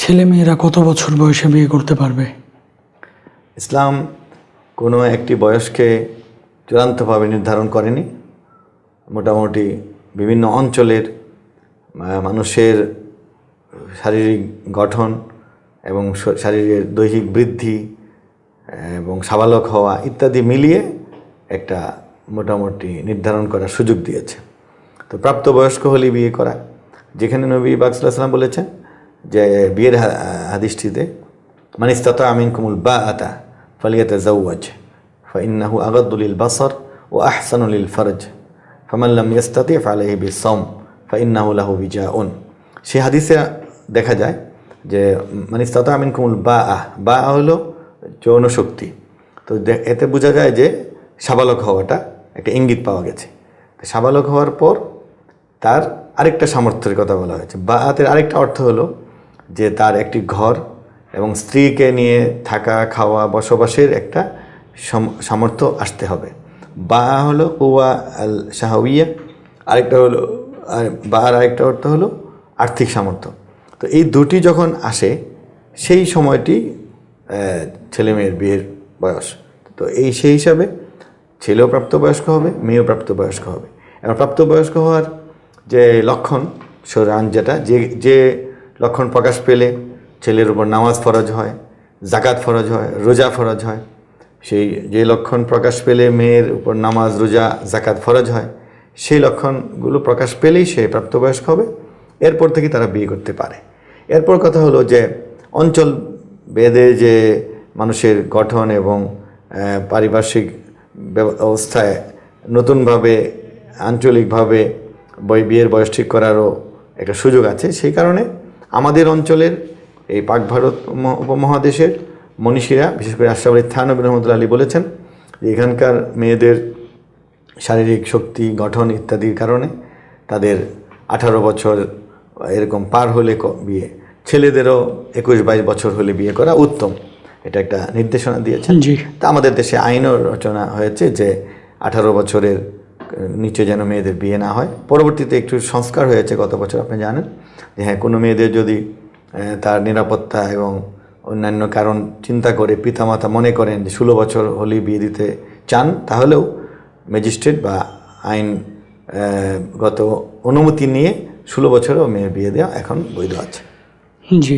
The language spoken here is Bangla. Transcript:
ছেলেমেয়েরা কত বছর বয়সে বিয়ে করতে পারবে? ইসলাম কোনো একটি বয়সকে চূড়ান্তভাবে নির্ধারণ করেনি। মোটামুটি বিভিন্ন অঞ্চলের মানুষের শারীরিক গঠন এবং শারীরের দৈহিক বৃদ্ধি এবং সাবালক হওয়া ইত্যাদি মিলিয়ে একটা মোটামুটি নির্ধারণ করার সুযোগ দিয়েছে। তো প্রাপ্তবয়স্ক হলেই বিয়ে করা, যেখানে নবী পাক সাল্লাল্লাহু আলাইহি ওয়াসাল্লাম বলেছেন যে বিয়ের হাদিসটিতে মান ইসতাতা মিনকুমুল বাআতা ফালিয়াতাযাওয়াজ ফাইন্নাহু আগাদ্দু লিল বাসার ওয়া আহসানু লিল ফারজ ফামান লাম ইয়াস্তাতি ফালাইহি বিস-সাওম ফাইন্নাহু লাহু বিজাউন। সেই হাদিসে দেখা যায় যে মান ইসতাতা মিনকুমুল বাআ হলো যৌন শক্তি। তো এতে বোঝা যায় যে সাবালক হওয়াটা একটা ইঙ্গিত পাওয়া গেছে। সাবালক হওয়ার পর তার আরেকটা সামর্থ্যের কথা বলা হয়েছে। বাআতের আরেকটা অর্থ হলো যে তার একটি ঘর এবং স্ত্রীকে নিয়ে থাকা খাওয়া বসবাসের একটা সামর্থ্য আসতে হবে। বা হলো কুওয়া আল শাহওয়িয়া, আরেকটা হলো বাআর আরেকটা অর্থ হলো আর্থিক সামর্থ্য। তো এই দুটি যখন আসে সেই সময়টি ছেলে মেয়ের বিয়ের বয়স। তো সেই হিসাবে ছেলেও প্রাপ্তবয়স্ক হবে, মেয়েও প্রাপ্তবয়স্ক হবে। এবং প্রাপ্তবয়স্ক হওয়ার যে লক্ষণ শরআন যেটা যে লক্ষণ প্রকাশ পেলে ছেলের উপর নামাজ ফরজ হয়, যাকাত ফরজ হয়, রোজা ফরজ হয়, সেই যে লক্ষণ প্রকাশ পেলে মেয়ের উপর নামাজ রোজা যাকাত ফরজ হয়, সেই লক্ষণগুলো প্রকাশ পেলেই সে প্রাপ্তবয়স্ক হবে। এরপর থেকে তারা বিয়ে করতে পারে। এরপর কথা হলো যে অঞ্চল ভেদে যে মানুষের গঠন এবং পারিপার্শ্বিক অবস্থায় নতুনভাবে আঞ্চলিকভাবে বিয়ের বয়স ঠিক করারও একটা সুযোগ আছে। সেই কারণে আমাদের অঞ্চলের এই পাক ভারত উপমহাদেশের মনীষীরা, বিশেষ করে আশরাফ আলী থানভী রহমতুল্লাহ আলী বলেছেন যে এখানকার মেয়েদের শারীরিক শক্তি গঠন ইত্যাদির কারণে তাদের 18 বছর এরকম পার হলে বিয়ে, ছেলেদেরও 21-22 বছর হলে বিয়ে করা উত্তম, এটা একটা নির্দেশনা দিয়েছেন। তা আমাদের দেশে আইনও রচনা হয়েছে যে 18 বছরের নিচে যেন মেয়েদের বিয়ে না হয়। পরবর্তীতে একটু সংস্কার হয়েছে গত বছর, আপনি জানেন যে হ্যাঁ, কোনো মেয়েদের যদি তার নিরাপত্তা এবং অন্যান্য কারণ চিন্তা করে পিতামাতা মনে করেন যে 16 বছর হলেই বিয়ে দিতে চান, তাহলেও ম্যাজিস্ট্রেট বা আইনগত অনুমতি নিয়ে 16 বছরেও মেয়ের বিয়ে দেওয়া এখন বৈধ আছে। জি।